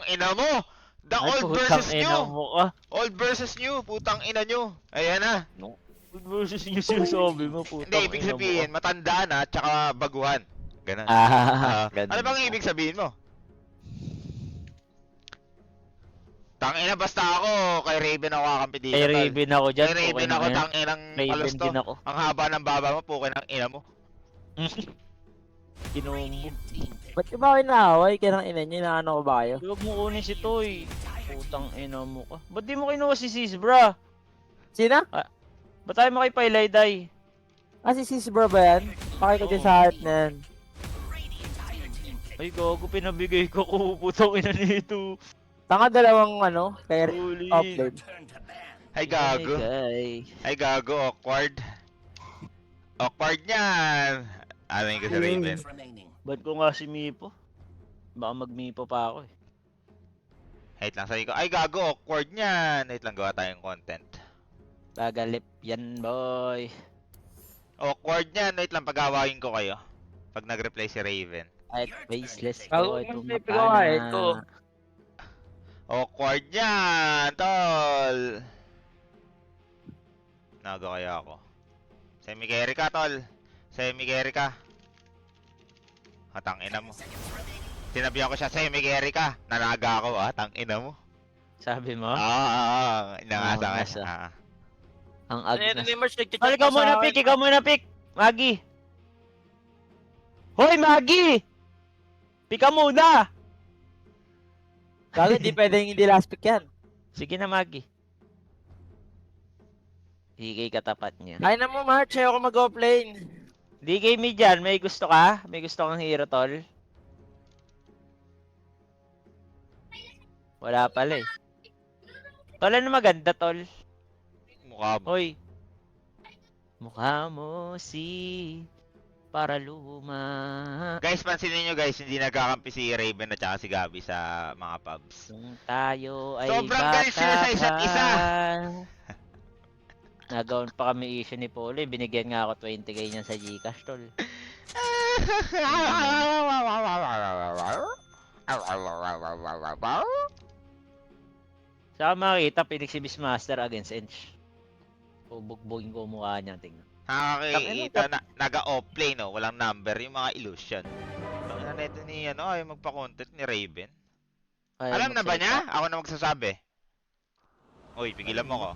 ina mo! The Ay, old putang versus ina new! mo ka. Old versus new, putang ina nyo. Ayan na. No? Versus yung sinasabi mo, Hindi, putang ibig ina mo sabihin, ka. matanda na, tsaka baguhan. Ganun. Ano Ganun bang ba? ibig sabihin mo? Tangina, basta ako, kay Raven ako kakampi dito, Kay tol. Raven ako dyan, Kay pukin Raven ng ako, ina. tanginang Raven palusto. din ako. Ang haba ng baba mo, pukin ng ina mo. Kinombo. Ba't ka ba kinaway? Kaya ng ina niya, inaano ko ba kayo? Huwag mo kunin si Toy. Putang ina mo ka. Ba't di mo kinuha si Sis, bra? Sina? Ba't tayo makipay-layday? Ah, si Sis bro ba yan? Pakay ko dyan sa heart na yan. Ay, gago, pinabigay ko ko. Putang ina nito. Tanga dalawang ano, kaya Holy. top lane. Ay, gago. Ay, Ay, gago, awkward. Awkward niyan. Alain ko sa Raven. ba't ko nga si Mipo? Baka mag-Mipo pa ako eh. Wait lang, sabi ko, ay, gago, awkward niyan. Wait lang, gawa tayong content. Gagalip yan, boy. Awkward niyan. Wait lang, pag-awayin ko kayo. Pag nag-reply si Raven. Kahit faceless Gago, ko, ito may pagawa eh, ito. Awkward niyan, tol. Naga kaya ako. Semi-carry ka, tol. Semi-carry ka. Tangina mo. Sinabihan ko siya, semi-carry ka. Nanaga ako, tangina mo. Sabi mo? Inangasa Oo, ka. nasa. Ah. Ang Ano yun, agnes. ni March, nagchat Tol, ikaw muna pick, ikaw muna pick. Magi. Hoy, Magi! Pick ka muna! Gago, di pwedeng hindi last pick yan. Sige na, Magi. DK katapat niya. Kaya na mo, March, ayaw ko mag-offlane. DK me dyan, may gusto ka? May gusto kang hero, tol? Wala pala eh. Tol, ano maganda, tol? Mukha mo. Hoy. Mukha mo si para luma. Guys, pansinin nyo guys, hindi nagkakampi si Raven at saka si Gabi sa mga pubs. Kung tayo ay Sobrang bata galit sila sa isa't isa. Nagawin pa kami issue ni Poli. Binigyan nga ako 20k niya sa Gcash, tol. Saka makita, Phoenix si Beastmaster against Ench. Bubugbugin ko mukha niya, tingnan. Nakakita na naga-offlane, no? Walang number, yung mga illusion. Ang neto ni ay magpa-content ni Raven. Ay, Alam na ba niya? magsalita. Ako na magsasabi. Uy, pigilan mo ko.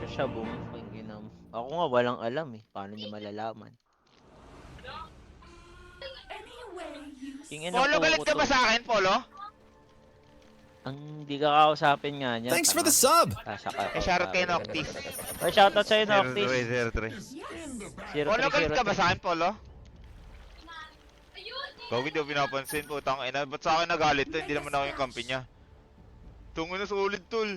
Siya bumipang mo. Ako nga walang alam eh. Paano niya malalaman? Tingin Polo, galit ka ba sa akin, Polo? Ang di ka kausapin nga niya. Thanks for the sub. Eh, shoutout kay Noctis. Ay, shoutout sa'yo, Noctis. 0303. Polo, galit ka ba sa akin, Polo? Gawin hindi ko pinapansin po, ina. Ba't sa akin nagalit to? Hindi naman ako yung kampi niya. Tungo na solid, tol.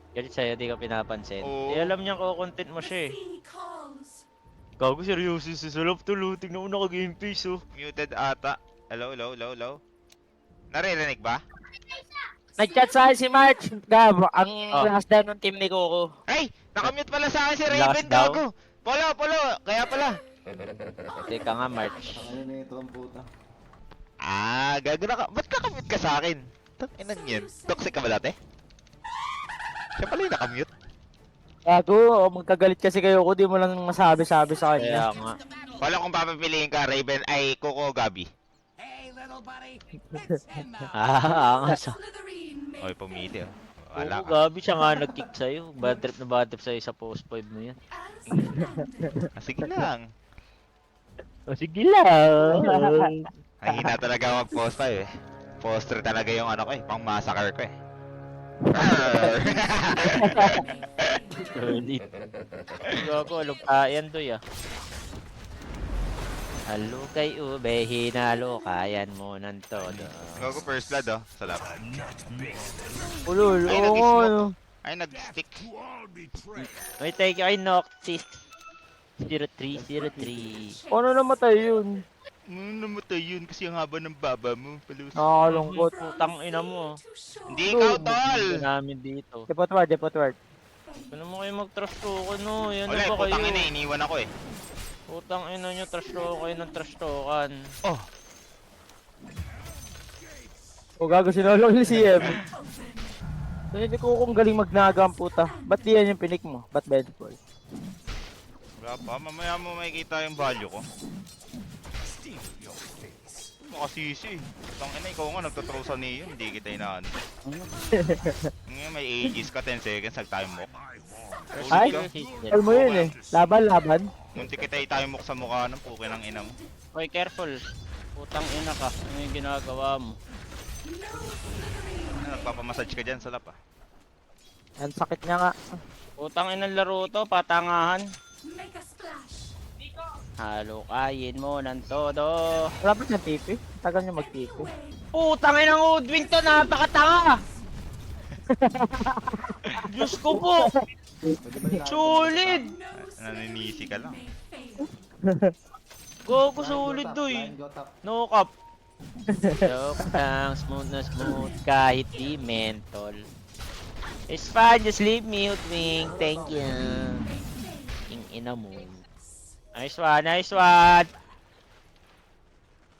Galit sa'yo, di ka pinapansin. Oo. Eh, alam niya ko content mo siya eh. Gago, seryoso si Salop tol. Tingnan mo naka-game face oh. Muted ata. Hello. Naririnig ba? Nagchat sa akin si March. Gab, ang Oh. last down ng team ni Coco. Ay! Nakamute pala sa akin si Lakas Raven, daw. gago! Polo! Kaya pala. Teka nga, March. Gago na ka. Ba't nakamute ka sa akin? Inan yun. Toxic ka ba dati? Siya pala yung nakamute. Gago, magkagalit kasi kayo ko, di mo lang masabi-sabi sa Kaya kanya. nga. Wala kung papapiliin ka, Raven ay Coco o Gabi. Angas ah. Oy, pumili oh. Oo, Wala ka. Gabi siya nga nag-kick sa'yo. Bad trip sa'yo sa post 5 mo yan. Sige lang. O sige lang. Ang hina talaga mag-post tayo eh. Poster talaga yung ano ko eh. Pang massacre ko eh. Solid. Gago, alugkayan to ya. Halo kay ube, hinalo, kayan mo ng todo. Gago first blood oh. Salamat. Ulul, Ay, oo, nag-smoke. ano. Ay, nag-stick. May thank you kay Noctis. 0303. Ano namatay yun? Namatay yun kasi ang haba ng baba mo. Palus. Nakakalungkot. Putang ina mo. Hindi ikaw, tol! Hindi namin dito. Depot ward. Ano mo kayo mag-trash talk no? Yan Wala na eh, ba kayo? putang ina, iniwan ako eh. Putang ina nyo, trash talk kayo ng trash talkan. Oh! O gago sinulong ni CM. So, hindi ko kung galing magnaga ang puta. Ba't di yan yung pinik mo? Ba't benchball? Wala pa, mamaya mo makikita yung value ko. Makasisi. Tangina, ikaw nga nagtatraw sa Neo, hindi kita inaan. Ngayon may ages ka, 10 seconds, nag-time walk. Ay, alam mo yun eh. Laban. Munti kita i-time walk sa mukha ng pukin ng ina mo. Hoy, careful. Putang ina ka. Ano yung ginagawa mo? Ano, nagpapamassage ka dyan sa lap ah. Ang sakit niya nga. Putang ina laro to, patangahan. Halukayin mo ng todo. Wala ba siyang TP? Tagal niya mag-TP. Putang ina ng Udwing to, napakatanga! Diyos ko po! Sulit! Naninisi ka lang. Gogo sulit to eh. No cap. Joke lang, smooth na smooth kahit di mentol. It's fine, just leave me Udwing. Thank you. King ina mo. Nice one, nice one!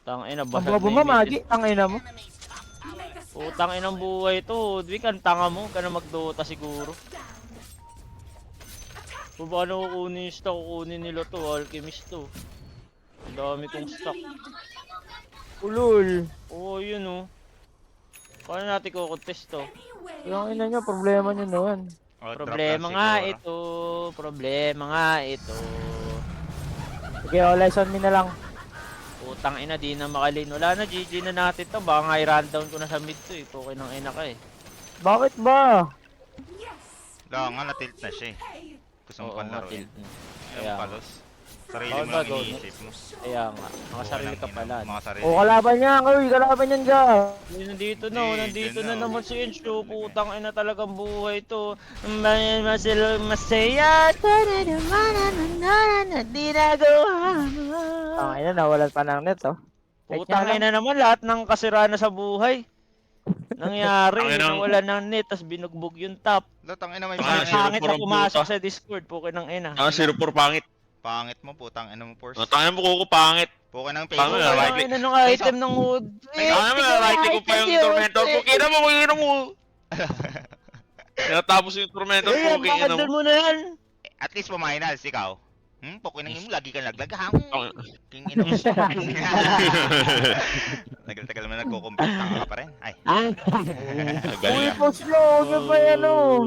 Tang ina, Ang basag bobo mo, Magi. Ang ina mo. Putang inang buhay to, Udwig, ang tanga mo, ka na magdota siguro. Kung paano kukunin yung stock, kukunin nila to, alchemist to. Ang dami kong stock. Ulul. Oo, yun oh. Paano natin kukontest to? Yung ina nyo, problema nyo noon. Oh, drop Problema lang nga siguro. ito, problema nga ito. Sige, all eyes on me na lang. Putang ina, di na makalin. Wala na, GG na natin to. Baka nga i-rundown ko na sa mid to eh. Pukin ng ina ka eh. Bakit ba? Wala nga, na-tilt na siya eh. Gusto mo Oo pang nga, laruin. tilt. Ayaw Kaya nga. palos. Sarili Bawal mo ba, lang Gord? iniisip mo. Kaya nga, nakasarili ka pala. Mga sarili. O, kalaban niya. Uy, kalaban yan ka. Nandito na, Hindi, nandito dyan na na. naman si Encho. Putang ina talagang buhay to. Masaya. Di nagawa. Ang ina, nawalan pa ng net, oh. Putang ina naman, lahat ng kasiraan na sa buhay. Nangyari, Ang inang- wala ng net, tas binugbog yung top. Latang ina may Ah, pangit. zero Pangit for na ang pumasok puta. sa Discord, pukin ng ina. Ah, 0-4 pangit. Pangit mo, putang ina mo, Force. Natangin mo ko pangit. Pukin ng Tama Facebook. na, Putang right ina nung item ng wood. Tangin mo, right ko pa yung tormentor. Pukina mo, pukina mo. Natapos yung tormentor, Ayan, pukina mo. makandal mo na yan. At least pumahinals, ikaw. Pukin ng imo, lagi kang laglag. King ina mo. Tagal-tagal mo nagko-compete, tanga ka pa rin. Ay. Uy, Galing. post nyo. Huwag nyo pa yan, oh.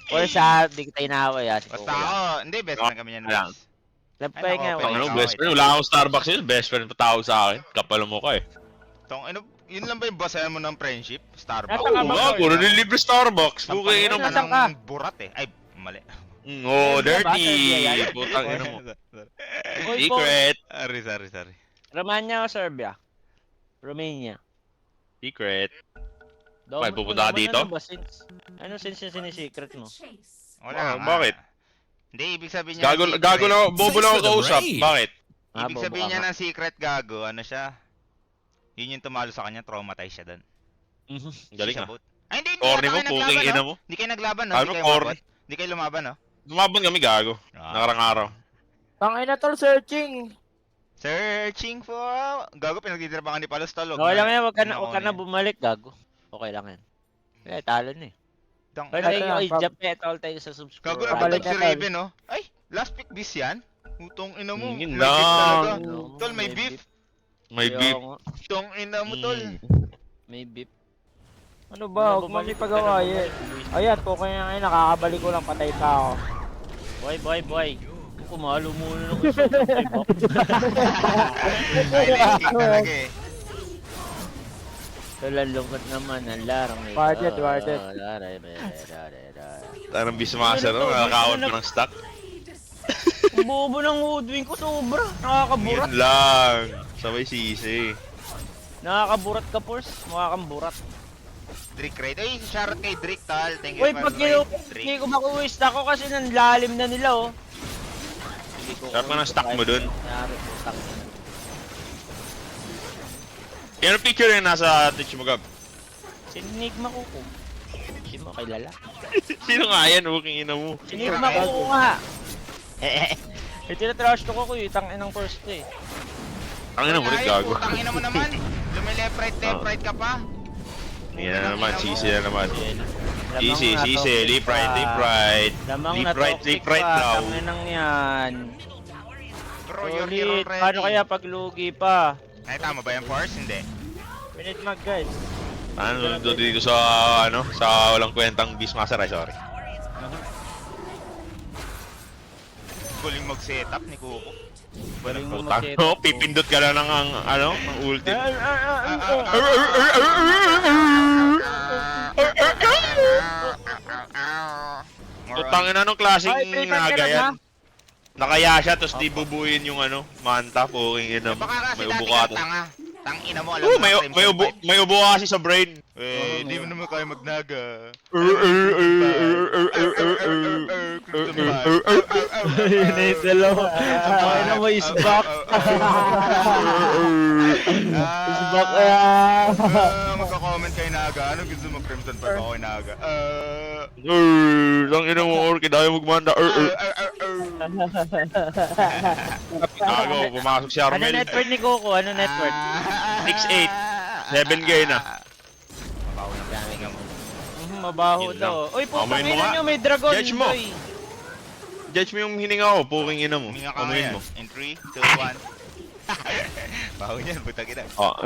Or sa, di kita inaway ah. Basta ako, hindi, best friend kami niyan. Ayan. Boss. Lab Ay, kayo nako, nga. okay. Ano, best friend? Wala akong Starbucks yun. Best friend pa tawag sa akin. Kapal mo ka eh. Tong, ano, yun lang ba yung basahan mo ng friendship? Starbucks? Nasa ka ba? Oo, puro nilibre Starbucks. Pukina mo. Nasaan ka? ng burat eh. Ay, mali. Oh, Serbia ba? dirty. Serbia yan? Putang ina mo. Uy, po. Secret. Sorry. Romania o Serbia? Romania. Secret. Double May mo pupunta ka naman, dito? Ano ba since? Ano since yung sinisecret mo? Wala Oh, nga. bakit? Hindi, ibig sabihin niya Gago, ng secret. gago na, bobo na ako kausap. Bakit? Ibig bobo sabihin ka niya nga. ng secret gago, ano siya? Yun yung tumalo sa kanya, traumatized siya doon. Galing ah. Ay, hindi, Corny mo, yata kayo puking naglaban, ina no? mo. Hindi kayo naglaban, no? Ano, Hindi kayo corny? umabot? Hindi kayo lumaban, no? Lumabon kami gago. Nakarang araw. Tangin na tol, searching. Searching for... Gago, pinagtitrabahan ni Palos Talog. Okay lang yan, wag ka na bumalik, gago. Okay lang yan. Eh, talo na eh. Pero Ito thank you na, kay pag- Japet, all tayo sa subscribe. Gago, Kabalik napatag si na, tol. Raven, no? Ay, last pick bis yan? Utong ina mo. Yun May beef talaga. lang. Tol, may beef. May Kaya beef. nga, Utong ina mo, tol. may beef. Ano ba? Huwag mo ipagawain. Ayan, po kaya ngayon, nakakabalik ko lang, patay pa ako. Boy. Kumalo muna ng Ay, lane kick talaga eh. Lalungkot naman ang larang ito. Warded. Parang bismasa no, nakakawat mo ng stock. Ang bobo ng woodwing ko, sobra. Nakakaburat. Yun lang. Sabay sisi. Nakakaburat ka, Pors. Mukha kang burat. Drake raid. Ay, shoutout kay Drake, tal. Thank you Uy, for pag raid, hindi ko makuwist ako kasi nang lalim na nila, oh. Hindi ko Sarap na ng stock mo dun. Nangyari po, stock na. Yan ang picture yung nasa Twitch mo, Gab. Sinigma ko ko. Hindi mo kilala. Sino nga yan? Huwag ina mo. Sinigma ko ko nga. Eh, tinatrash ko ko, itang inang first eh. Ang ina mo rin gago. Putang ina mo naman. Left right ka pa. Yan na naman, sisi na naman. Lamang Sisi, na sisi, toxic lip right, pa. lip right. Lamang Lip na right, toxic lip right pa. daw. Tanginang yan. Bro, your hero Solid. ready. Paano kaya pag lugi pa? Ay, tama ba yung force? Hindi. Minute mag guys. Ano doon dito sa ano, sa walang kwentang Beastmaster, ay sorry. Galing mag-setup ni Kuko. Galing mo Putang, mag-set no, up, pipindot ka lang ng ang ano, ng ultim. Putang ina nung klaseng Ay, pre, naga ka yan. Nakaya siya, tapos di bubuin yung ano, manta, puking ina mo. Baka kasi May dati ubo kang ka. tanga. Tang ina mo, alam Oo, mo may, na may, ubo, may ubo kasi sa brain. Eh, di mo naman kaya magnaga. Yun na yung dalawa. Okay na mo is back. Is back Magka-comment kay Naga. Ano gusto mo, Crimson Purple ako kay Naga? Ang ina mo, Orchid, ayaw magmanda. Gago, pumasok si Ano Armel. network ni Coco? Ano network? 6-8. 7K na. Mabaho ng gaming mo. Mabaho Yun daw. Uy, putang Amoyin mo ina nga. nyo, may dragon. Judge mo. Boy. Judge mo yung hininga ko, puking ina mo. Huminga ka Amuyin ngayon. mo. In 3, 2, 1. Baho niyan, butang ina. Ah.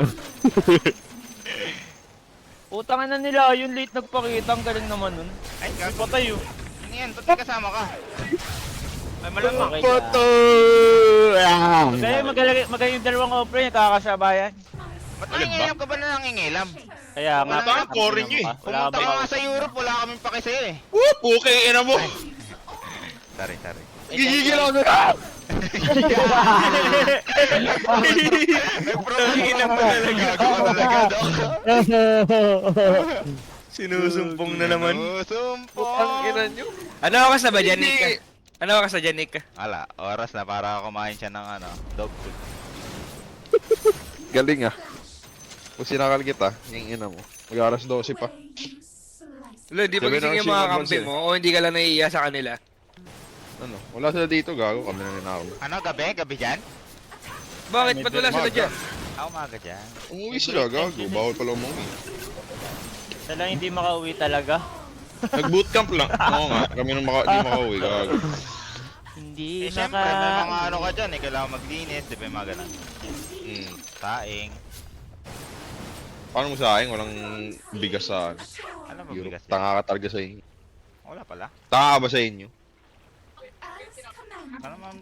Putang ina nila, yung late nagpakita. Ang galing naman nun. Ay, Ay, gago. patay yun. Ano yan? Ba't may kasama ka? Ay, malamang. Okay Pato! Kaya magaling yung dalawang offer niya, kakasabayan. Ba't nangingilam ka ba na nangingilam? Kaya nga, Wala ka, core nyo eh. Wala Pumunta ka ka ba? nga sa Europe, wala kaming paki sa'yo eh. Woo! Puking ina mo! Sorry. Gigigil ako na! Nagpromogilam pa talaga. Ako talaga, Dok. Sinusumpong na naman. Sumpong. nyo. Ano ka sa ba dyan, Nick? Ano ka sa dyan, Nick? Ala, oras na para kumain siya ng ano, dog food. Galing ah. Kung sinakal kita, yung ina mo. Mag-aras 12 pa. Lo, hindi pa Sabi gising ng yung mga Shimon kampi Bonsil. mo o hindi ka lang naiiya sa kanila? Ano? Wala sila dito, gago. Kami na ninakaw. Ano, gabi? Gabi dyan? Bakit? Ba't wala sila dyan? Umaga dyan. Umuwi sila, gago. Bawal pala umuwi. Siya lang hindi makauwi talaga. Nag-bootcamp lang. Oo nga, kami nang di makauwi, gago. Hindi Eh, syempre, may mga ano ka dyan eh. Kailangan maglinis, di ba yung mga ganun? Taing. Paano mo sa akin? Walang bigas sa Ano ba Europe. bigas yan? Tanga ka talaga sa inyo. Wala pala. Tanga ka ba sa inyo? Ano mang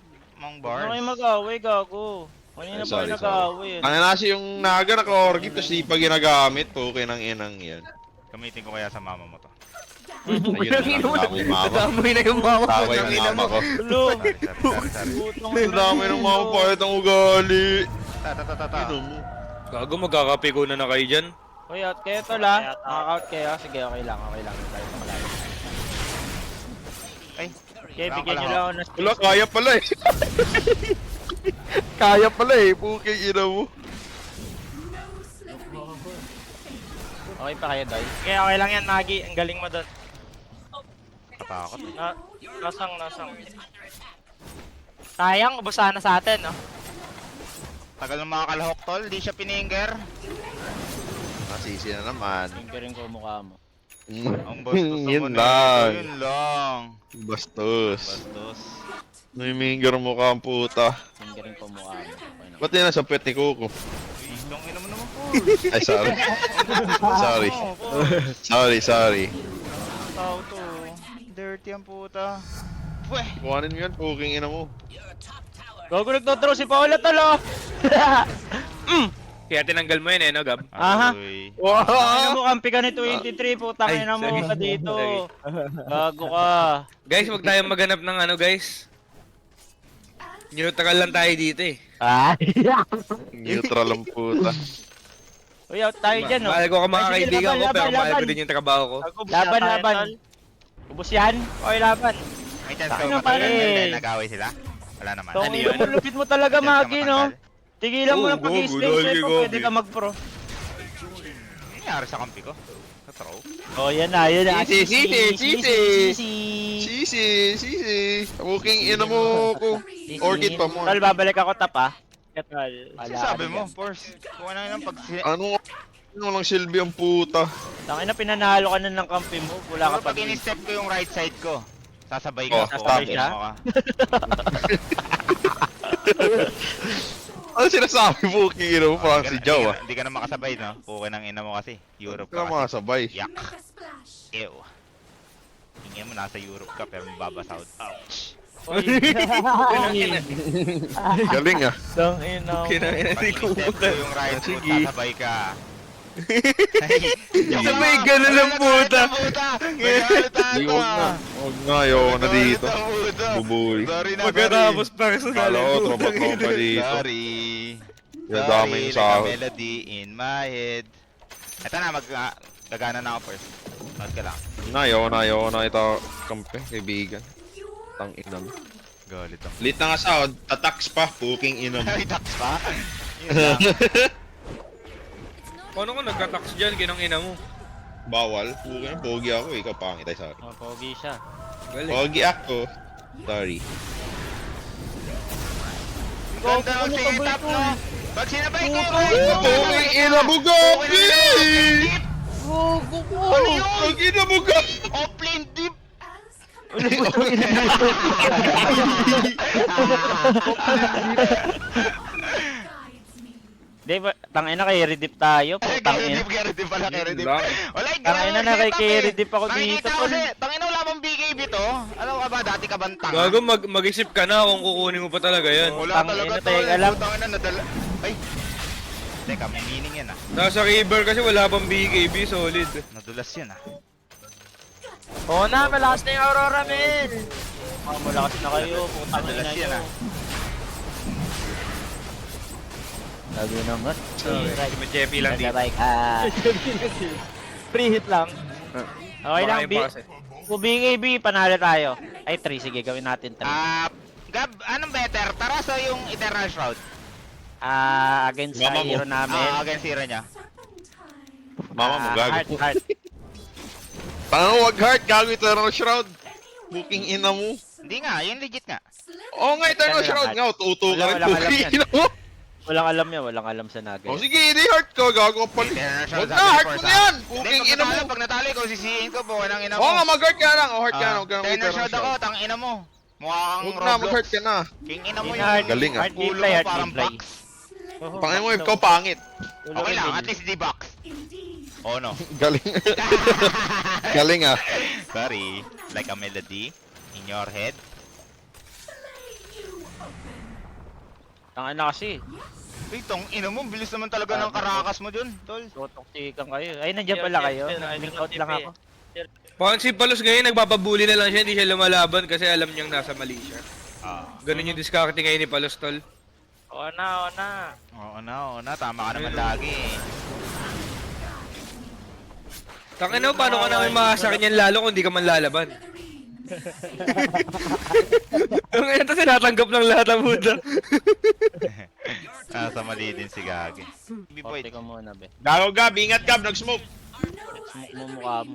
Huwag na kayo bars? mag-away, gago. Kanina Ay, pa sorry, kayo nag-away. Ang nasi yung naga naka-orchid, tapos di pa ginagamit. Okay ng inang yan. Gamitin ko kaya sa mama mo to. Ayun na lang, tama yung mama. Dami na yung mama Tawa yung mama ko. Hello! Sorry. Putong Ang dami ng mga pahit ang ugali. Ta. Ano mo? Gago, magkakapigo na kayo dyan. Uy, out kayo tol ha. Knock-out kayo. Sige, okay lang. Tayo pakalala. Ay, Okay, bigyan nyo lang ako ng Wala, kaya pala eh. Kaya pala eh, puking ina mo. Okay pa kayo, Doy? Okay, okay lang yan, Magi. Ang galing mo doon. takot. Nasang. Sayang, ubusan na sa atin, no? Tagal ng mga kalahok tol, di siya pininger. Nasisi na naman. Fingering ko mukha mo. Ang bastos naman Yun eh. lang. Yun lang. Bastos. Bastos. Namimingar mo ka ang puta. Fingering ko mukha mo. Okay na. Ba't yan nasa pet ni Coco? Itong ina mo naman po. Ay, sorry. sorry. Tao to. Dirty ang puta. Pweh. Kuhanin mo yan, puking ina mo. Gago nagtotrow si Paula tolo. Kaya tinanggal mo yun eh, no, Gab? Aha. Aroy. Ano mo kampi ka ni 23, putang Ay, ina mo sorry. ka dito. Sorry. Gago ka. Guys, wag tayong maghanap ng ano, guys. Tagal lang tayo dito eh. Ay. Neutral ang puta. Uy, out tayo dyan, no? Mahal ko ka mga Ay, sige, kaibigan ko, pero mahal ko laban. din yung trabaho ko. Laban. Ubus yan? Okay, laban. May chance ka Ano ba pare? matagal na nag-away sila? Wala naman. Tong Ano ino yun? mo, lupit mo talaga, Chance ka Magi, no? matagal? Tigilan mo Oo, ng pag-i-stay gogo, sa'yo, gogo. pwede ka mag-pro. Ano nangyari sa kampi ko? Sa-throw? Oh, yan na. Sisi. Sisi. Puking ina mo ko. Orchid pa mo. Tol, babalik ako tap, ah. ka, tol. Sinasabi mo, Force. Kung ano lang pag... Ano lang silbi ang puta. Tangina, pinanalo ka na ng kampi mo. Wala ka Pero pa pag in-step ko yung right side ko, sasabay Oh, ka. sasabay Kung siya? ano ka. Ano sinasabi mo, Kiro? Parang si Joe, ah. Hindi ka na makasabay, no? Pukin ng ina mo kasi. Europe Hindi ka ka kasi. makasabay. Yak. Ew. Tingin mo nasa Europe ka pero mababasaw. Ouch. Galing, ah. Tangina mo. Kinangina, Pag hindi ko in-step ko yung right foot, Sige. sasabay ka. Sabay ganun lang, puta. Nagalit Huwag na. Huwag na, ayoko na dito. Bubuy. Sorry na, Pagkatapos personal. Kala ko, tropa ko pa dito. Sorry. Nadama yung like a sahod. melody in my head. Eto na, gagana na ako first. Note ka lang. Ayoko na ito kampe, kaibigan. Tang ina mo. Galit ako. Lit na nga sahod, tataks pa, puking ina mo. Ay, tax pa? Yun lang. Paano kung nagka-tax dyan, kinangina mo? Bawal, puking pogi ako, ikaw pangit ay sorry. Oh, pogi siya. Galing. Pogi ako. Sorry. Ganda ng setup, no? Pag sinabay ko, Puking ina mo, Gopi! Ano yun? Puking ina mo, Gopi! Offlane deep! Di ba, tangina kay redip tayo. Tangina. Carry pala, carry dip. Lang. Wala, Tangina na kay carry dip ako dito. Tangina wala bang BKB to? Ano ka ba, dati ka bang tanga? Gago, mag-isip ka na kung kukunin mo pa talaga yan. Wala Tangina, talaga to. teka lang. Tangina, nadala. Ay. Teka, may meaning yan ah. Nasa river kasi wala pang BKB, solid. Nadulas yan ah. Oo na, malakas na yung Aurora, men. Malakas na kayo. Putang Nadulas ina yan nyo. ah. Lagi naman. Si Machepi lang dito. Sabay ka. Free hit lang. Okay lang, Makain B. pa kasi. Kung BKB, panalo tayo. Ay, 3. Sige, gawin natin 3. Gab, anong better? Taras o yung Eternal Shroud? Against sa Mama mo. hero namin. Against hero niya. Mama mo, gago. Heart. Tanga mo, wag heart, gago Eternal Shroud. Puking ina mo. Hindi nga, yun legit nga. Oo nga, Eternal Wala, Shroud heart. nga, tuto ka rin, Walang alam puking yan. ina mo. Walang alam niya, walang alam sa Nugget. O sige, hindi heart ko, gago ka pala. Eternal Shroud Wag na, heart mo na yan, puking ina mo. Pag natalo, ikaw sisihin ko, buwan ang ina mo. Oo nga, mag-heart ka lang, o heart ka lang, huwag ka nang Eternal Eternal Shroud ako, Shroud. tang ina mo. Mukha kang Huwag na, Roblox. mag-heart ka na. King ina mo Heart, yung Galing, ah. Heart ulo gameplay, mo heart parang gameplay. box. Pangin mo, ikaw pangit. Okay lang, at least di box. Oh no. Galing. Galing ah. Sorry, like a melody in your head. Tanga na kasi. Uy, tong ina mo, bilis naman talaga ng karakas mo dun, tol. Totoksikan kayo. Ay, nandiyan pala kayo. Nag-link out lang ako. Parang si Palos ngayon, nagpapabuli na lang siya, hindi siya lumalaban kasi alam niyang nasa mali siya. Ganun yung discarte ngayon ni Palos, tol. Oo na, oo na. Oo na, tama ka naman lagi. Takin na, paano ka namin maasakin yan lalo kung di ka man lalaban? Ang ito sinatanggap ng lahat ang buta. Nasa mali din si Gagi. Pote ko muna, be. Gago Gab, ingat Gab, nag-smoke. Smoke mo mukha mo.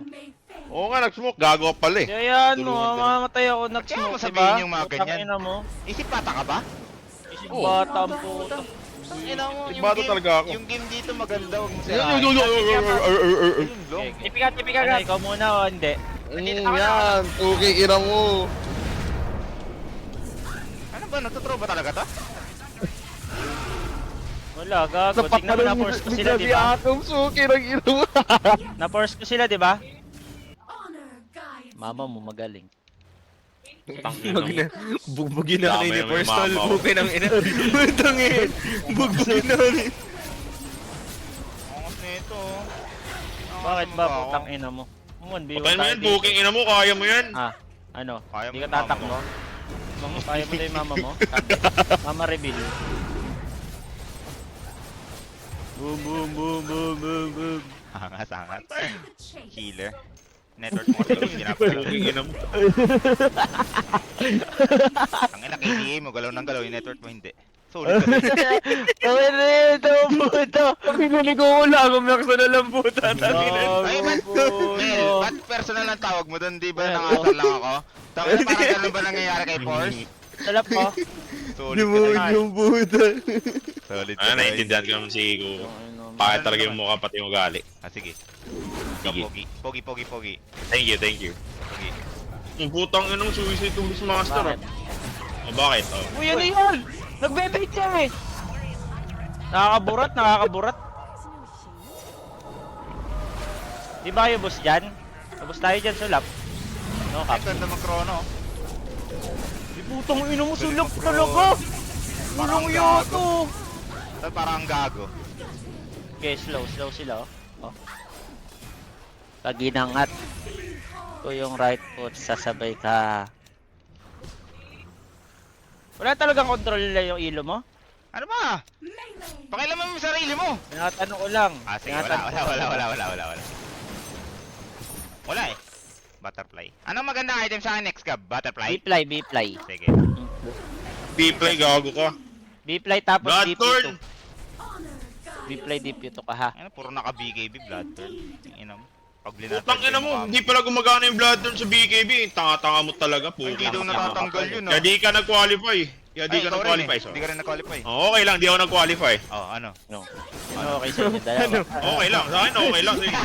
Oo nga, nag-smoke, gago ka pala eh. Kaya ano, Tulungan ka. mamamatay ako Kaya nag-smoke, mo diba? sabihin yung mga Putang ganyan. ina mo. Isip bata ka ba? Isip Oo. bata ang puto. Ang ina mo, yung Bata game, talaga ako. yung game dito maganda, huwag mo Yun, sirahan. yun, yun, yun, yun, yun, yun, yun, yun. Long. Tipi ka, ikaw muna o hindi? Yan, puking ina mo. Ano ba, natutrove ba talaga to? Wala, gago. Tingnan mo, na-force ko sila, di ba? Akong suki ng ina mo. Na-force ko sila, di ba? Mama mo magaling. Bugbugin na Tama ni yung First mama Tol, ko. bugbugin ang ina. Butangin, bugbugin na ni. Angas nito. Bakit ba, putang ina mo? Mon, biwan Patayin mo tayo yan, dito. puking ina mo, kaya mo yan. Ano? Kaya Hindi mo ka yung mama tatakbo? Kaya mo na yung mama mo? Sabi. Mama reveal. Boom, boom, boom, boom, boom, boom. Angas. Healer. Network mo kasi yung ginapagalaw. Puking ina mo. Ang ina, KDA mo, galaw ng galaw, yung network mo hindi. Solid kasi. Tawin rin, ito, puto. Pinuli ko wala, kumaksa na lang puta. Ay, ba't personal ang tawag mo doon? Di ba nangasar lang ako? Tangina, parang ganun ba nangyayari kay Force? Salap ko. Solid ka na. yung budol. Solid ka Ah, na. naiintindihan ko naman si Kuko. Bakit talaga yung mukha pati yung ugali. Ah, sige. Sige. Pogi. Pogi, pogi, pogi. Thank you, thank you. Pogi. Ang putang inong suicide to Beast Master. Bakit? Oh, bakit? Oh. Uy, ano yan? Nagbe-bait siya eh. Nakakaburat, nakakaburat. Di ba kayo boss dyan? Tapos tayo dyan sulap. No, Ang Kap. ganda mag-chrono. Di putang ina mo sulap talaga. Walang yoto. Tal parang gago. Okay, slow sila oh. Oh. Pag ginangat ko yung right foot, sasabay ka. Wala talagang control na yung ilo mo? Ano ba? Pakialaman mo yung sarili mo. Tinatanong ko lang. Ah, sige. Tinatanong ko lang. Wala. Wala eh. Butterfly. Anong magandang item sa akin next, Gab? Butterfly? B-fly. Sige. B-play, gago ka. B-fly tapos Bloodthorn! DP2. B-fly DP2 ka ha. Ano, puro naka-BKB, Bloodthorn. Tingin mo. Pag blinatag Putang ina mo, hindi pala gumagana yung Bloodthorn sa BKB. Tanga-tanga mo talaga, Hindi puki. daw natatanggal yun, Kaya ah. di ka nag-qualify. Kaya di Ay, ka ikaw rin nag-qualify, eh. so. Hindi ka rin na-qualify. Oh, okay lang, di ako nag-qualify. Oh, ano? No. Ano okay sa inyo dalawa? Okay lang, sa akin okay lang. Sige.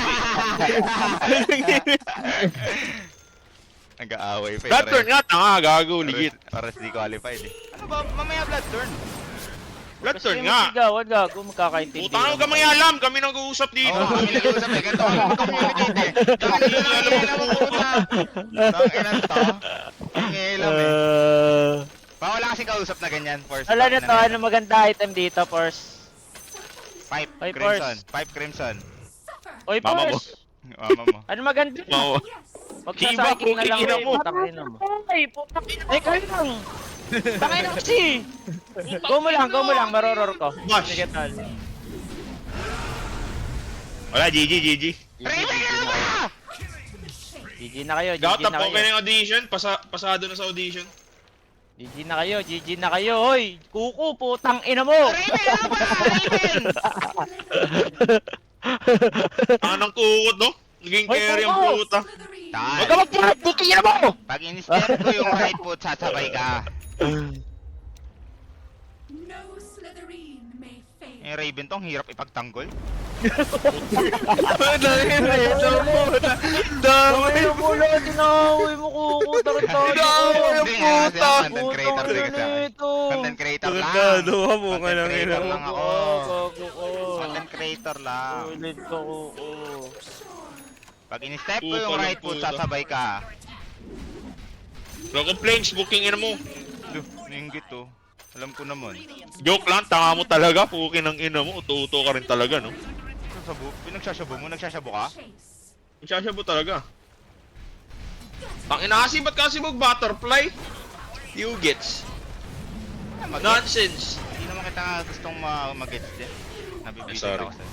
Nag-aaway pa. Bloodthorn nga, tanga, gago, legit. Pares di qualified eh. Ano ba? Mamaya Bloodthorn. Bloodthorn Kasi nga. magsigawan gago, magkakaintindi. Puta, huwag ka mangialam, kami nag-uusap dito. Oo, kami nag-uusap eh. Ganito kami mag-communicate eh. Kami nag-uusap mo puta. Tanginan to. Tangilam eh. Wala kasing kausap na ganyan. Force. Wala na to, ano maganda item dito, Force? Pipe Ay, Crimson. Force. Pipe Crimson. Oy, Mama mo. Force! Mama mo. Ano maganda? Mau. Huwag Kiba, sasakin na lang. putang ina mo. Putang ina mo. Ay, putang ina mo. Ay, kayo lang. Tangin na kasi. Go mo lang, maroror ko. Bash. Sige, tol. Wala, GG. Raven, ano ba? GG na kayo, GG Gauta na po kayo kayo. ng audition, pasado na sa audition. GG na kayo, hoy! Kuko, putang ina mo! Raven, ano ba? Raven! Ang kukot, no? Naging Hoy, carry ang Kuko! puta. Huwag ka Tal. magpahat, puti na mo! Pag in-step ko yung right foot, sasabay ka. No Slytherin may fail. Yung Raven tong hirap ipagtanggol. Dami yung mula, tinaway mo Kuko, tarantado ko! Hindi nga kasi ako content Putang creator din ina kasi ako. nito! Content creator lang. ka mo Content creator lang ako. Gago ko! Content creator lang. Ulit ko, Kuko! Pag in-step ko yung Puta right ng foot, puta. sasabay ka. No complaints, booking ina mo. Duh, ninggit to. Alam ko naman. Joke lang, tanga mo talaga, puki ng ina mo. Uto-uto ka rin talaga, no? Pinagsasabo mo? Nagsasabo ka? Chase. Magsasabo talaga. Tangina kasi, ba't kasi mag-butterfly? You gets. Nonsense. Hindi naman kita gustong mag-gets din. Nabibitin Sorry. ako sa'yo.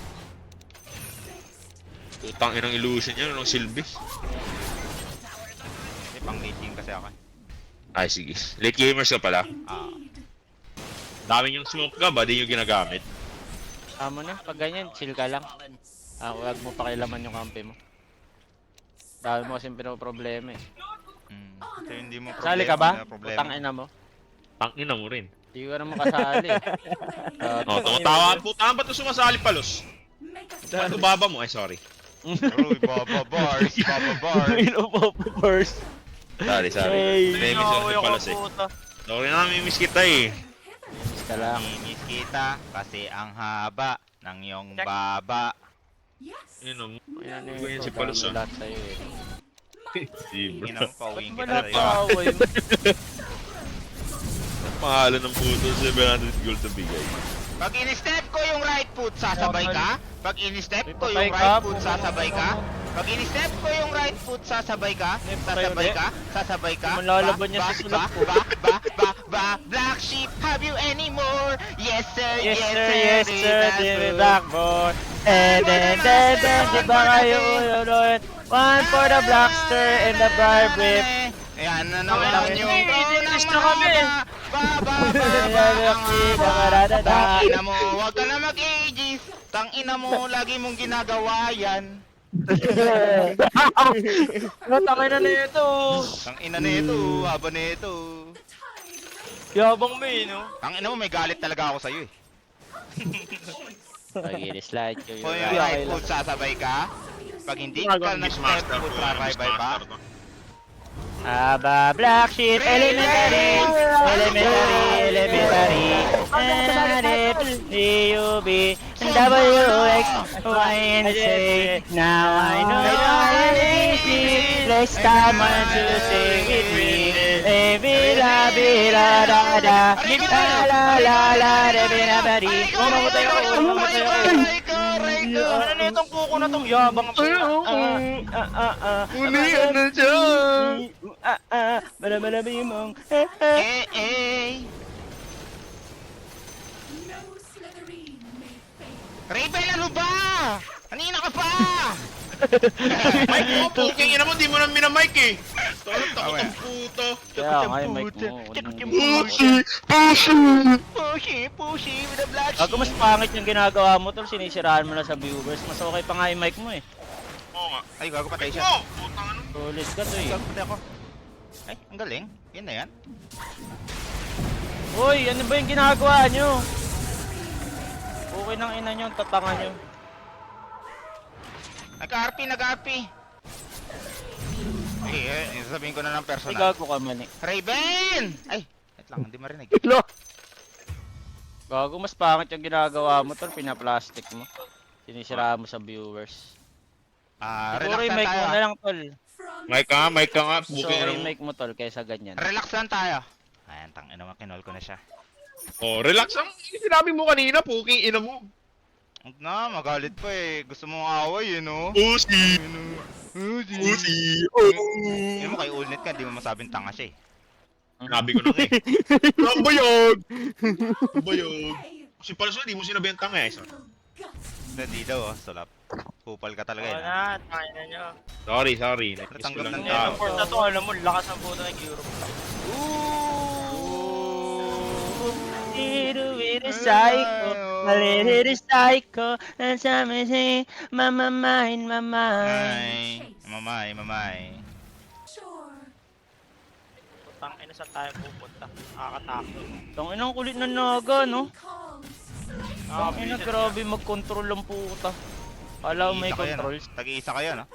Putang inang illusion yan, anong silbi? Hindi, pang late game kasi ako. Ay, sige. Late gamers ka pala. Ah. Dami yung smoke ka ba? Di yung ginagamit. Tama na, pag ganyan, chill ka lang. Huwag mo pakialaman yung kampe mo. Dami mo kasing pinoproblema eh. So, hindi mo problema. Kasali ka ba? hindi mo problema. Putang ina mo. Tangina mo rin. Hindi ko naman kasali eh. Oh, tumatawa. Putang ba't sumasali palos? Make a Ba't baba mo? Ay, sorry. Uy, Baba Bars, Baba Bars. First. Sorry. Namiss ko si palos eh. Sorry na, namimiss kita eh. Ka lang. Namimiss kita kasi ang haba ng iyong baba. yes. Yun o. Ayan Ganyan eh, si Palos, dami ah. lahat sa'yo eh. Tingin mo, pauwiin Ba't kita wala sa'yo. pa away mo? Pangalan ng puto, 700 gold na bigay. Pag in-step ko yung right foot, sasabay ka? Pag in-step ko Patay yung ka, right foot, puto. sasabay ka? Pag in-step ko yung right foot, sasabay ka? Sasabay ka? Sasabay ka? Malalaban niya sa sulok ko. Black sheep, have you any more? Yes sir, Yes sir, that's Jimmy good. Blackboard. And di ba kayo ulit? One for the Blackster and the Bribe Whip. Ayan na naman yung Idilis na kami. Ba. Tangina mo, wag ka na mag-aegis. Tangina mo, lagi mong ginagawa yan. Ano, tangay na nito. Tangina na ito, haba na ito. Yabang mo eh, no? Ang ina mo, may galit talaga ako sa'yo eh. Pag-i-slide ko Kung yung yung Yeah, right okay lang. foot sasabay ka, pag hindi ka Ginagawa ng nag-left Beastmaster foot to. sasabay ba? Beastmaster to. Aba, black sheep, elementary, EUB, WX, YNC. Now I know what it is. Next time I to stay with me. Bila, bila, da, da. La, la, la, da, bila, bari. Mamamatay ako, mamamatay ako. Ano na itong kuko na tong yabang po? Ulihan na siya! Malamalabimong. No Slytherin may fail. Raven, ano ba? Kanina ka pa! Mike mo, puking ina mo, di mo na minamike eh. Takot ang puto. Kaya nga yung mic mo. Pushy, with the black Bago mas pangit yung ginagawa mo tol, sinisiraan mo na sa viewers. Mas okay pa nga yung mic mo eh. Oo nga. Ay, gago patay Mike siya. mo! Putang ano. Solid ka to eh. Gago patay ako. Ay, ang galing. Yan na yan. Uy, ano ba yung ginagawa nyo? Okay nang ina nyo, tatanga nyo. Nag-RP. Ay, sasabihin ko na ng Ay, personal. gago ka man eh. Raven! Ay, wait lang, hindi marinig. Gago, mas pangit yung ginagawa mo tol, pinaplastic mo. Sinisiraan mo sa viewers. Relax Siguro yung lang mic tayo. mo na lang tol. From Mike ka nga, So, puking ina yung mo. mic mo tol, kaysa ganyan. Relax lang tayo. Ayan, tangin naman, kinol ko na siya. Oh, relax lang. Sinabi mo kanina, puking ina mo. Huwag na, magalit pa eh. Gusto mong away eh, no? Pussy! Uzi. Pussy! Yun mo kay Ulnet ka, di mo masabing tanga siya eh. Sabi ko na nga eh. Ang bayog! Ang bayog! Si Palso, di mo sinabi ang tanga eh. Hindi daw oh, sulap. Kupal ka talaga Oo eh. na, tangin na nyo. Sorry. Nag-miss ko Natanggap lang ng yung Ngayon, tao. ang port na to, alam mo, lakas ang puto ng Europe. Little bit of psycho, a little bit psycho, and something say, mama mine, mama. Ay, mamay. shore. Tangin na saan tayo pupunta. Nakakatakot. Tangin ang kulit na naga, no? Calls. Tangin na grabe mag-control ang puta. Alam may Tag-iisa kayo, no? controls. Tag-iisa kayo, no?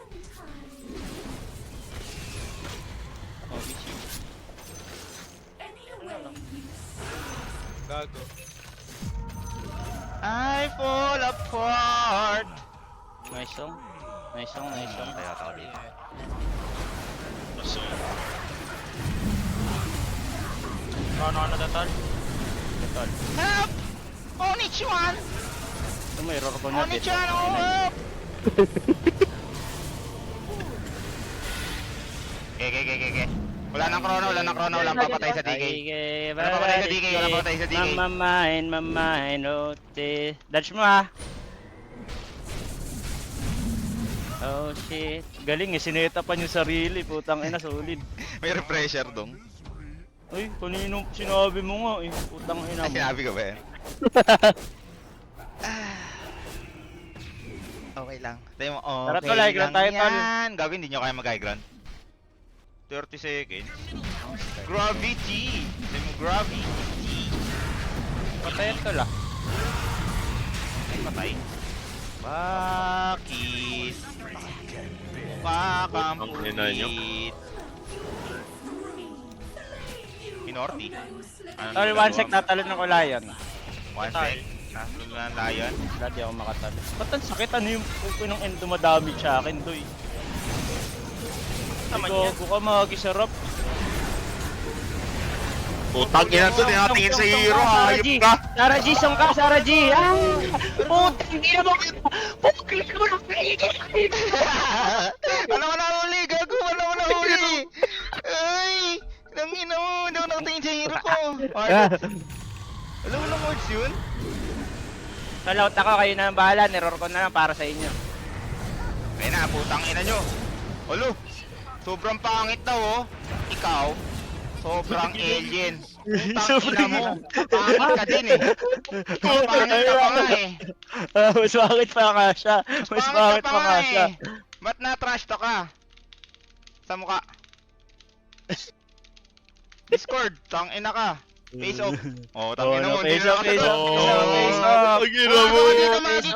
Any way you Gago. I fall apart. Nice song. Nice song. Tayo ako dito. Ano na tol? Tol. Help! Onichuan! Ito may error ko na dito. Onichuan, oh, help! Okay. Wala nang chrono, walang papatay sa DK. Walang papatay sa DK. Mamain, ote. Dodge mo ah. Oh shit. Galing eh, sineta pa yung sarili. Putang ina, solid. May refresher dong. Uy, kanino sinabi mo nga eh. Putang ina Ay, mo. sinabi ko ba yan? Okay lang. Tayo mo, Tara, okay tol, high ground tayo, tol. yan. Gawin, hindi nyo kaya mag-high ground. 30 seconds. Gravity! Tayo mo, gravity. Patayin ko lang. Ay, patay. Bakit? Kakampulit. Minority. Ano Tol, nagagawa 1 sec mo? tatalon ng Lion. 1 sec. Nasunod na ng lion. Dati ako makatalo. Ba't ang sakit? Ano yung pupo ng end dumadamage sa akin, doy? Naman yan. Gago ka, magisarap. Putang ina to, tinatingin sa hero, hayop ka. Sarah G, song ka, Sarah G! Ah! Putang ina mo! Putang ina mo na Wala ko nahuli! Gago! Wala ko nahuli! Ay! Langina mo! Hindi ako nakatingin sa hero ko! Alam mo na words yun? Salout ako, kayo na ang bahala. Neror ko na lang para sa inyo. Ayun na, putang ina nyo! Alo! Sobrang pangit daw oh! Ikaw! Sobrang alien! Putang ina mo! Pangit ka din eh! Ikaw pangit ka pa nga eh! Mas bakit pa nga siya? Mas bakit pa nga siya? Ba't na-trash to ka? Sa mukha. Discord, tang ina ka. Face off. Oh, tangin Oh, mo, no, hindi face na off, face off, nakatulog. face off, face off. Ang gina mo!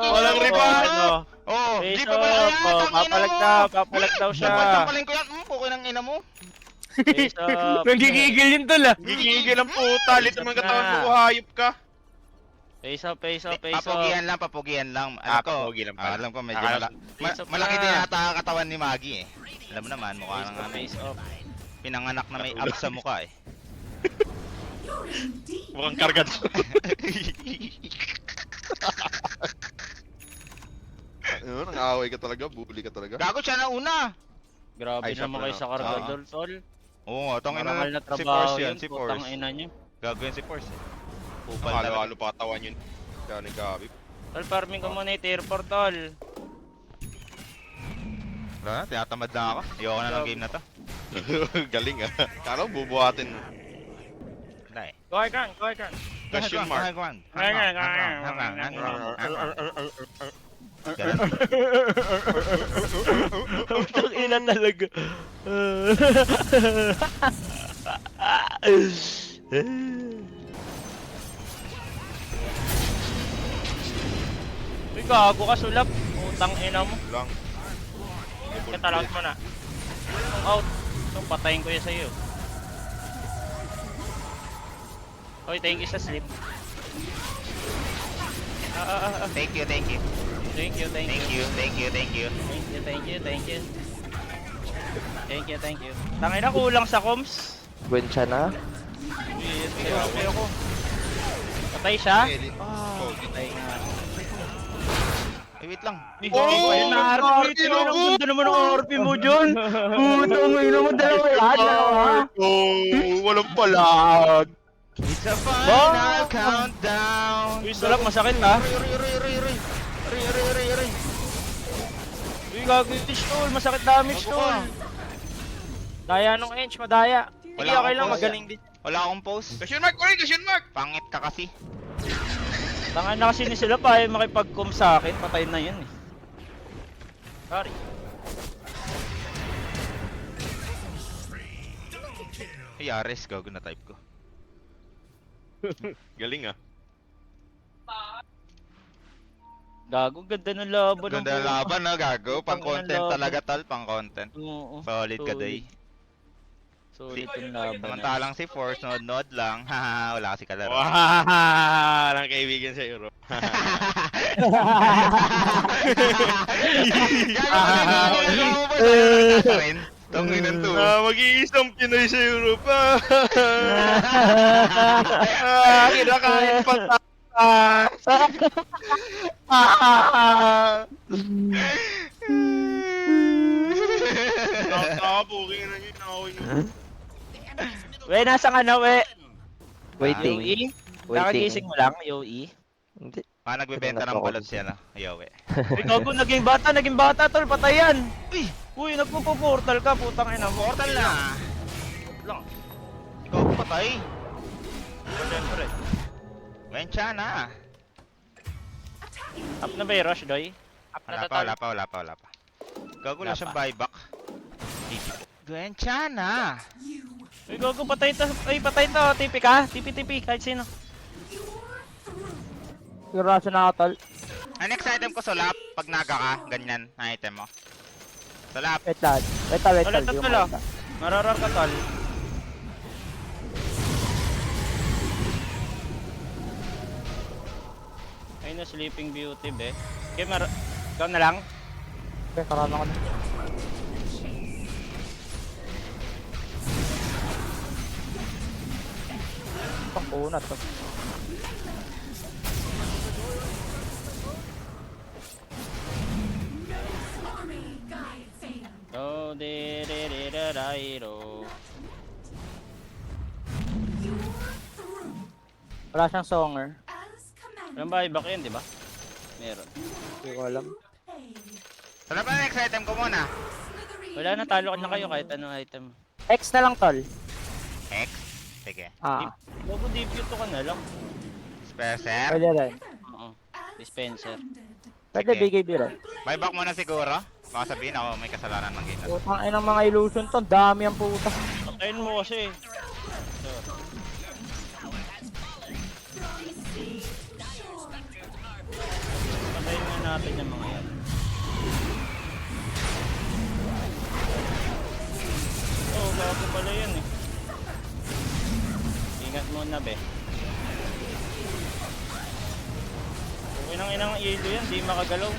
Walang rebound! Oh, Face di pa pala off, yan, oh, tangina papalag mo. daw, papalag daw siya. Sampalin ko yan. Pukoy ng ina mo. Face off. Nagigigil yun tol ah. Gigigil ang puta! Lito mo yung katawan mo, hayop ka! Face off, face off, face off. Papugian lang. Ah, Alam ko, papugi lang pala. alam ko medyo Akala- Face off malaki na. din yata ang katawan ni Maggie eh. Alam mo naman, mukha Face nang off, face off. pinanganak na may abs sa mukha eh. You're in deep. Mukhang kargad. Ano, nang-aaway ka talaga, bully ka talaga. Gago siya na una. Grabe Ay, siya naman pala, kayo sa no? kargador, tol. Oo nga, tangin Marangal na na si trabaho Force yun, yan, si putang Force. ina nyo. Gago yan si Force eh. Kupal talaga. Halo-halo pa katawan yun. Kaya ni Gabi. Tol, farming ko muna yung tier 4, tol. Wala na, tinatamad na ako. Ayoko na ng game na to. Galing ah. Kala mo bubuhatin. Wala eh. Go Ican, go Ican. Question mark. Ganun. Putang ina talaga. Uy, gago ka, sulap. Putang ina mo. Lang. Katalaot mo na. Out. So, patayin ko yan sa'yo. Oy, thank you sa sleep. Thank you, thank you. Thank you, thank you. Thank you, thank you, thank you. Thank you, thank you, thank you. Thank you, thank you. Tangina, kulang sa comms. Gwen siya na. Ayoko. Patay siya? Oh, Patay nga. Eh, wait lang. Oh, Oh, na-RP Martin, Ang oh. ganda naman ng RP mo dyan. Putang ina mo, dalawa yan, dalawa. Oh, walang palag. It's a final countdown. Uy, sulap, masakit ha. Ri. Uy, gagawin tol, masakit damage Bago tol. ka. Daya nung Ench, madaya. Hindi, Wala okay akong lang, post. magaling din. Wala akong post. Question mark, Cory, question mark! Pangit ka kasi. Tangan na kasi ni sila pa ay makipag-com sa akin, patay na yan eh. Sorry. Hey, Ares, gago na type ko. Galing ah. Gago, ganda ng laban. Ganda ng laban na gago. Pang content talaga tal, pang content. Oo. Solid ka day. Solid yung laban. Samantalang si Force, nod lang. Haha, wala kasi kalaro. Wow! Lang kaibigan sa Euro. Tangin ng to. Mag-iisang Pinoy sa Europa. Kinakain pa Nakapukin na yun. Nakawin mo. We, nasa ka na, we? Waiting. UE? Waiting. Nakagising mo lang, UE? Hindi. Nagbebenta ng balot siya na. Ayaw eh. Uy, gago, naging bata, tol, patay yan. Uy, nagpo-portal ka, putang ina mo. Portal na. Lang. Ikaw patay. Siyempre. Wencha na. Up na ba yung rush, Doy? Up na Wala to, pa. Gago Wala lang siyang pa. buyback. Wencha na. Uy, gago, patay to. Uy, patay to. TP ka? TP, kahit sino. Yung Russia na ako, tol. Ang next item ko sulap. Pag naga ka, ganyan ang item mo. Sulap. Wait lang. Wait lang. Ulit Yung tatlo. mata. Mararar ka, tol. Ay na, Sleeping Beauty, be. Okay, ikaw na lang. Okay, karama ko na. Itong kunat to. Army guide Thane. Oh, de-de-de-da-da-do. Wala siyang songer. As commanded. Walang buyback yun, di ba? Meron. Hindi ko alam. Play. Sulap ang next item ko muna. Slytherin. Wala na, talo na kayo kahit anong item. X na lang, tol. Hex. Sige. Ah, Bago debut to ka na lang. Spencer. pwede rin. Oo. As Dispenser. commanded. Pwede Sige. BKB rin. Buyback muna siguro. Baka sabihin ako may kasalanan ng game na to. Putang ina ng mga illusion to. Dami ang puta. Patayin mo kasi. natin yung mga yan. Oh, bago pala yun eh. Ingat muna be. Okay nang inang ilo yan, di makagalaw.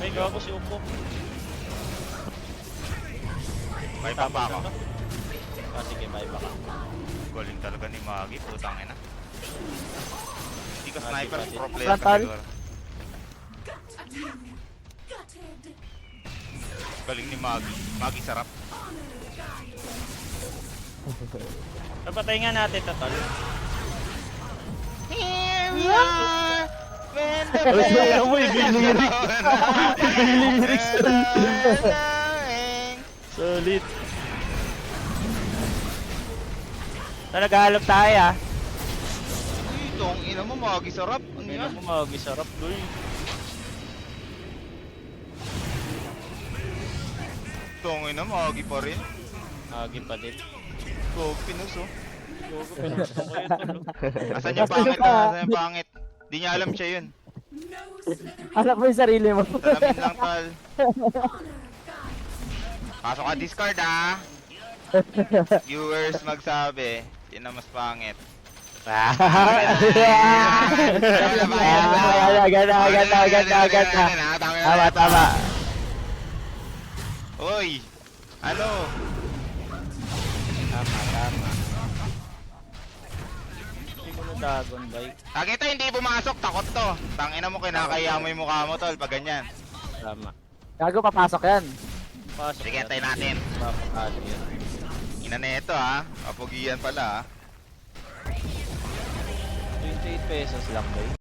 Ay, gago si Upo. May pa ako. Ah, sige, bye baka. Galing talaga ni Magi, putang ina. Hindi ka sniper, Magi, pro player ka Frontal. siguro. Gutted. Galing ni Magi. Magi sarap. Papatay nga natin to, tol. Alam mo, lyrics. Solid. So, naghahalap tayo ah. Ito, ang ina mo, Magi sarap. Ano Ano yan? mo magisarap, duy. Ito, ang ina, Magi pa rin. Agi pa din. Go, pinus oh. Gogo, pinustong ko yun, tol. Asan yung pangit ah? Asan yung pangit? Di niya alam siya yun. No slithering. Anak mo yung sarili mo. Salamin lang, tal. Pasok ka discard ah. Viewers magsabi. Sino mas pangit? Ganda. Tama, tama. Uy! Ano? Tama. Hindi ko na dagon, bay. Takita hindi pumasok, takot to. Tangina mo, kinakaya mo yung mukha mo tol, pag ganyan. Tama. Gago, papasok yan. Pasok Sige, yan. tayo natin. Papakali yan. Ina na ito ha. Kapugian pala ha. 28 pesos lang, bay.